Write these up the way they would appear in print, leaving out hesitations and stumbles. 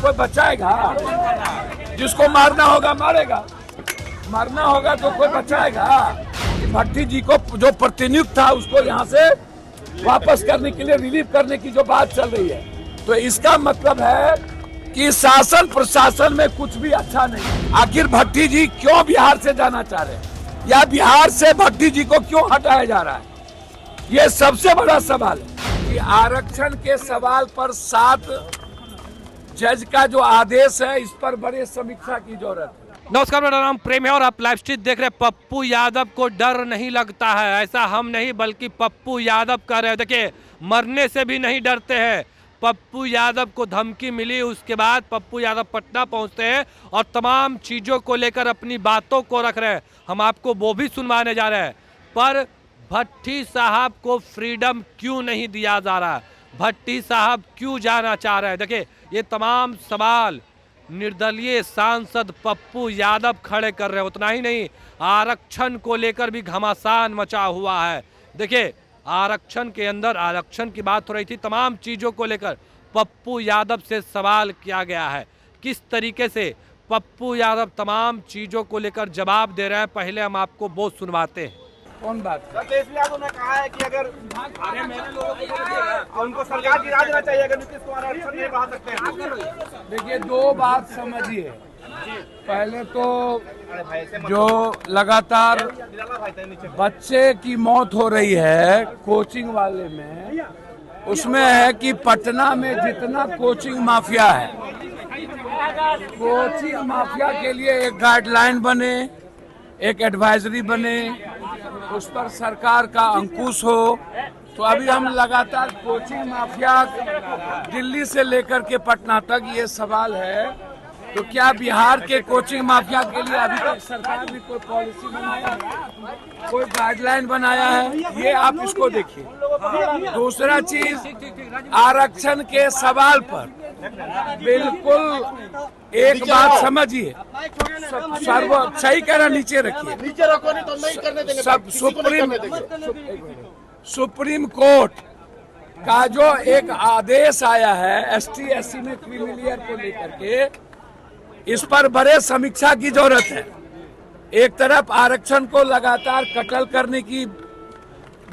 कोई बचाएगा? जिसको मारना होगा मारेगा, मरना होगा तो कोई बचाएगा? भट्टी जी को जो प्रतिनियुक्त था उसको यहाँ से वापस करने के लिए, रिलीव करने की जो बात चल रही है, तो इसका मतलब है कि शासन प्रशासन में कुछ भी अच्छा नहीं। आखिर भट्टी जी क्यों बिहार से जाना चाह रहे हैं, या बिहार से भट्टी जी को क्यों हटाया जा रहा है, ये सबसे बड़ा सवाल है। कि आरक्षण के सवाल पर 7 जज का जो आदेश है, इस पर बड़े समीक्षा की जरूरत है। नमस्कार, मेरा नाम प्रेम है और आप लाइव स्ट्रीट देख रहे हैं। पप्पू यादव को डर नहीं लगता है, ऐसा हम नहीं बल्कि पप्पू यादव कह रहे हैं। देखिए, मरने से भी नहीं डरते हैं। पप्पू यादव को धमकी मिली, उसके बाद पप्पू यादव पटना पहुंचते हैं और तमाम चीज़ों को लेकर अपनी बातों को रख रहे हैं। हम आपको वो भी सुनवाने जा रहे हैं। पर भट्टी साहब को फ्रीडम क्यों नहीं दिया जा रहा, भट्टी साहब क्यों जाना चाह रहे हैं? देखिए, ये तमाम सवाल निर्दलीय सांसद पप्पू यादव खड़े कर रहे हैं। उतना ही नहीं, आरक्षण को लेकर भी घमासान मचा हुआ है। देखिए, आरक्षण के अंदर आरक्षण की बात हो रही थी, तमाम चीज़ों को लेकर पप्पू यादव से सवाल किया गया है। किस तरीके से पप्पू यादव तमाम चीज़ों को लेकर जवाब दे रहे हैं, पहले हम आपको वो सुनवाते हैं। कौन बात? तेजस्वी यादव ने कहा है कि अगर उनको सरकार गिरा देना चाहिए, अगर नीतीश कुमार आरक्षण नहीं बढ़ा सकते हैं। देखिए, 2 बात समझिए। पहले तो जो लगातार बच्चे की मौत हो रही है कोचिंग वाले में, उसमें है कि पटना में जितना कोचिंग माफिया है, कोचिंग माफिया के लिए एक गाइडलाइन बने, एक एडवाइजरी बने, उस पर सरकार का अंकुश हो। तो अभी हम लगातार कोचिंग माफिया दिल्ली से लेकर के पटना तक ये सवाल है, तो क्या बिहार के कोचिंग माफिया के लिए अभी तक सरकार भी कोई पॉलिसी बनाया है, कोई गाइडलाइन बनाया है? ये आप इसको देखिए। दूसरा चीज, आरक्षण के सवाल पर बिल्कुल एक बात समझिए, सही कह रहा, नीचे रखिए, नीचे रखो नहीं तो नहीं करने देंगे। सब सुप्रीम कोर्ट का जो एक आदेश आया है ST SC में क्रिमिलियर को लेकर के, इस पर बड़े समीक्षा की जरूरत है। एक तरफ आरक्षण को लगातार कटल करने की,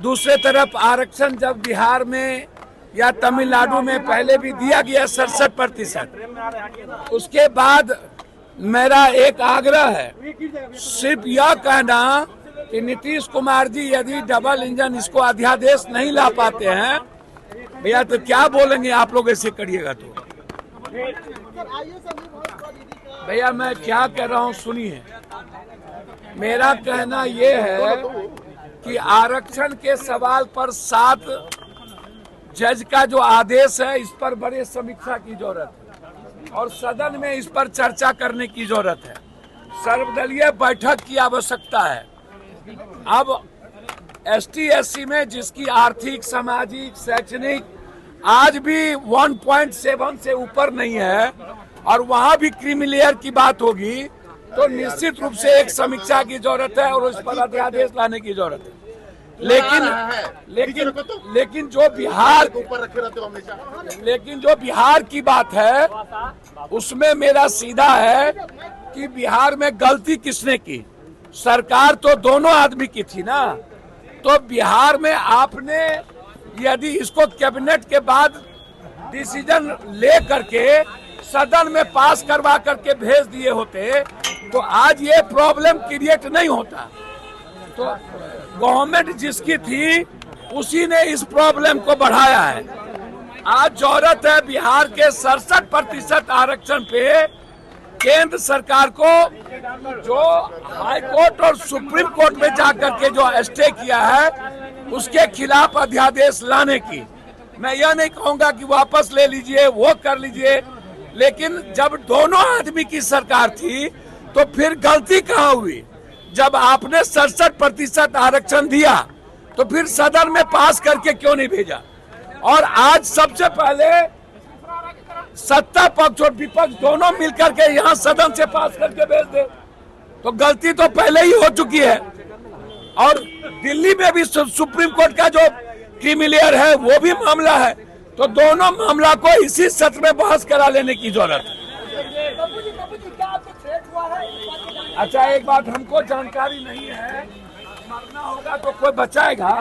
दूसरे तरफ आरक्षण जब बिहार में या तमिलनाडु में पहले भी दिया गया 67%, उसके बाद मेरा एक आग्रह है, सिर्फ यह कहना कि नीतीश कुमार जी यदि डबल इंजन इसको अध्यादेश नहीं ला पाते हैं, भैया तो क्या बोलेंगे आप लोग ऐसे करिएगा तो? भैया मैं क्या कह रहा हूँ सुनिए। मेरा कहना यह है कि आरक्षण के सवाल पर 7 जज का जो आदेश है, इस पर बड़े समीक्षा की जरूरत है और सदन में इस पर चर्चा करने की जरूरत है। सर्वदलीय बैठक की आवश्यकता है। अब ST SC में जिसकी आर्थिक, सामाजिक, शैक्षणिक आज भी 1.7 से ऊपर नहीं है और वहां भी क्रीमिलेयर की बात होगी, तो निश्चित रूप से एक समीक्षा की जरूरत है और उस पर अध्यादेश लाने की जरूरत है। लेकिन जो बिहार की बात है, उसमें मेरा सीधा है कि बिहार में गलती किसने की? सरकार तो दोनों आदमी की थी ना। तो बिहार में आपने यदि इसको कैबिनेट के बाद डिसीजन ले करके सदन में पास करवा करके भेज दिए होते, तो आज ये प्रॉब्लम क्रिएट नहीं होता। तो गवर्नमेंट जिसकी थी उसी ने इस प्रॉब्लम को बढ़ाया है। आज जरूरत है बिहार के 67% आरक्षण पे केंद्र सरकार को, जो हाई कोर्ट और सुप्रीम कोर्ट में जाकर के जो स्टे किया है, उसके खिलाफ अध्यादेश लाने की। मैं यह नहीं कहूंगा कि वापस ले लीजिए, वो कर लीजिए, लेकिन जब दोनों आदमी की सरकार थी तो फिर गलती कहाँ हुई? जब आपने 67% आरक्षण दिया तो फिर सदन में पास करके क्यों नहीं भेजा? और आज सबसे पहले सत्ता पक्ष और विपक्ष दोनों मिलकर के यहाँ सदन से पास करके भेज दे, तो गलती तो पहले ही हो चुकी है। और दिल्ली में भी सुप्रीम कोर्ट का जो क्रीमिलेयर है वो भी मामला है, तो दोनों मामला को इसी सत्र में बहस करा लेने की जरूरत है। अच्छा एक बात हमको जानकारी नहीं है, मरना होगा तो कोई बचाएगा?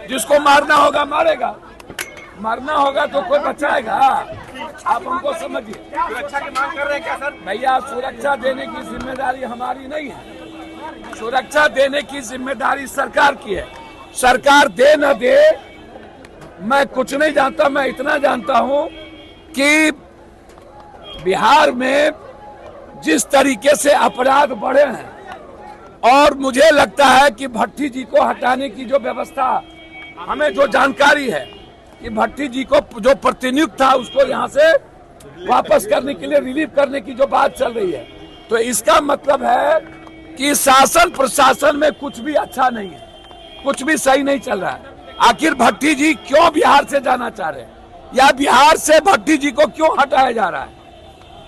जिसको मारना होगा मारेगा, मरना होगा तो कोई बचाएगा? आप हमको समझिए। सुरक्षा की मांग कर रहे हैं क्या सर? भैया सुरक्षा देने की जिम्मेदारी हमारी नहीं है, सुरक्षा देने की जिम्मेदारी सरकार की है। सरकार दे न दे मैं कुछ नहीं जानता, मैं इतना जानता हूं कि बिहार में जिस तरीके से अपराध बढ़े हैं और मुझे लगता है कि भट्टी जी को हटाने की जो व्यवस्था, हमें जो जानकारी है कि भट्टी जी को जो प्रतिनियुक्त था उसको यहाँ से वापस करने के लिए, रिलीव करने की जो बात चल रही है, तो इसका मतलब है कि शासन प्रशासन में कुछ भी अच्छा नहीं है, कुछ भी सही नहीं चल रहा है। आखिर भट्टी जी क्यों बिहार से जाना चाह रहे हैं, या बिहार से भट्टी जी को क्यों हटाया जा रहा है,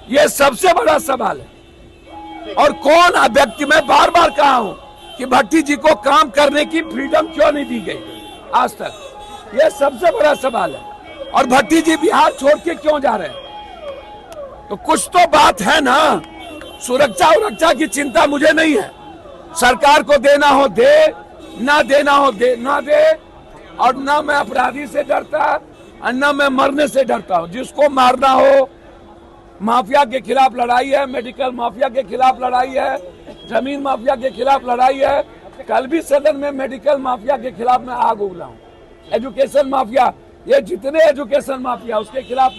ये सबसे बड़ा सवाल है। और कौन व्यक्ति, मैं बार बार कहा हूं कि भट्टी जी को काम करने की फ्रीडम क्यों नहीं दी गई आज तक, ये सबसे बड़ा सवाल है। और भट्टी जी बिहार छोड़ के क्यों जा रहे हैं, तो कुछ तो बात है ना। सुरक्षा की चिंता मुझे नहीं है, सरकार को देना हो दे, ना देना हो दे ना दे, और ना मैं अपराधी से डरता और ना मैं मरने से डरता हूं। जिसको मारना हो, माफिया के खिलाफ लड़ाई है, मेडिकल माफिया के खिलाफ लड़ाई है, जमीन माफिया के खिलाफ लड़ाई है। कल भी सदन में मेडिकल माफिया के खिलाफ मैं आग उगला हूं, एजुकेशन माफिया, ये जितने एजुकेशन माफिया उसके खिलाफ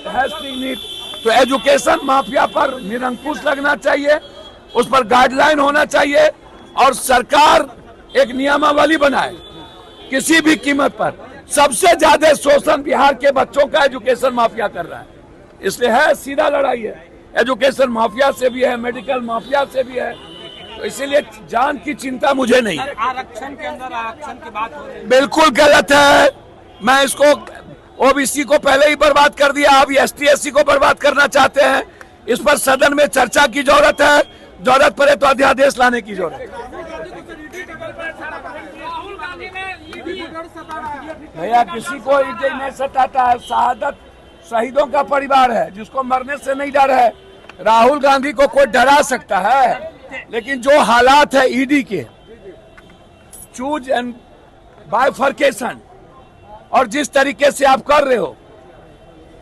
है स्ट्रिंग नीट। तो एजुकेशन माफिया पर निरंकुश लगना चाहिए, उस पर गाइडलाइन होना चाहिए, और सरकार एक नियमावली बनाए किसी भी कीमत पर। सबसे ज्यादा शोषण बिहार के बच्चों का एजुकेशन माफिया कर रहा है, इसलिए है सीधा लड़ाई है, एजुकेशन माफिया से भी है, मेडिकल माफिया से भी है, तो इसीलिए जान की चिंता मुझे नहीं है। आरक्षण के अंदर आरक्षण की बात हो रही है, बिल्कुल गलत है। मैं इसको ओबीसी को पहले ही बर्बाद कर दिया, अब एसटी एससी को बर्बाद करना चाहते हैं। इस पर सदन में चर्चा की जरूरत है, जरूरत पड़े तो अध्यादेश लाने की जरूरत है। भैया किसी को ईडी नहीं सताता है, शहादत शहीदों का परिवार है, जिसको मरने से नहीं डर है। राहुल गांधी को कोई डरा सकता है, लेकिन जो हालात है ईडी के, चूज एंड बाइफर्केशन, और जिस तरीके से आप कर रहे हो,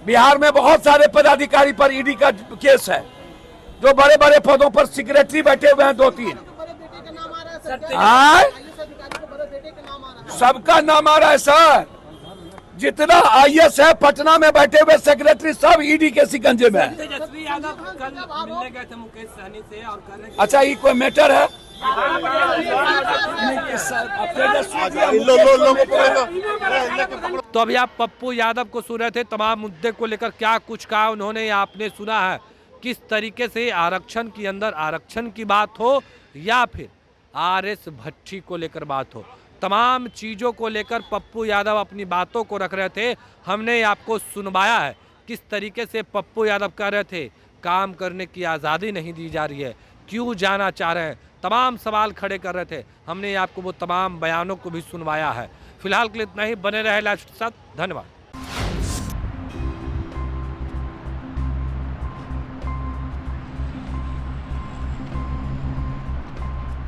बिहार में बहुत सारे पदाधिकारी पर ईडी का केस है, जो बड़े बड़े पदों पर सेक्रेटरी बैठे हुए हैं, 2-3। सबका नाम आ रहा है सर, जितना आईएएस है पटना में बैठे हुए सेक्रेटरी सब ईडी के शिकंजे में है। तेजस्वी यादव कल मिलने गए थे मुकेश सहनी से और कह रहे हैं अच्छा ये कोई मैटर है? तो अभी आप पप्पू यादव को सुन रहे थे, तमाम मुद्दे को लेकर क्या कुछ कहा उन्होंने, आपने सुना है। किस तरीके से आरक्षण के अंदर आरक्षण की बात हो या फिर आरएस भट्टी को लेकर बात हो, तमाम चीज़ों को लेकर पप्पू यादव अपनी बातों को रख रहे थे। हमने आपको सुनवाया है किस तरीके से पप्पू यादव कह रहे थे काम करने की आज़ादी नहीं दी जा रही है, क्यों जाना चाह रहे हैं, तमाम सवाल खड़े कर रहे थे। हमने आपको वो तमाम बयानों को भी सुनवाया है। फिलहाल के लिए इतना ही, बने रहे लाइव के साथ, धन्यवाद।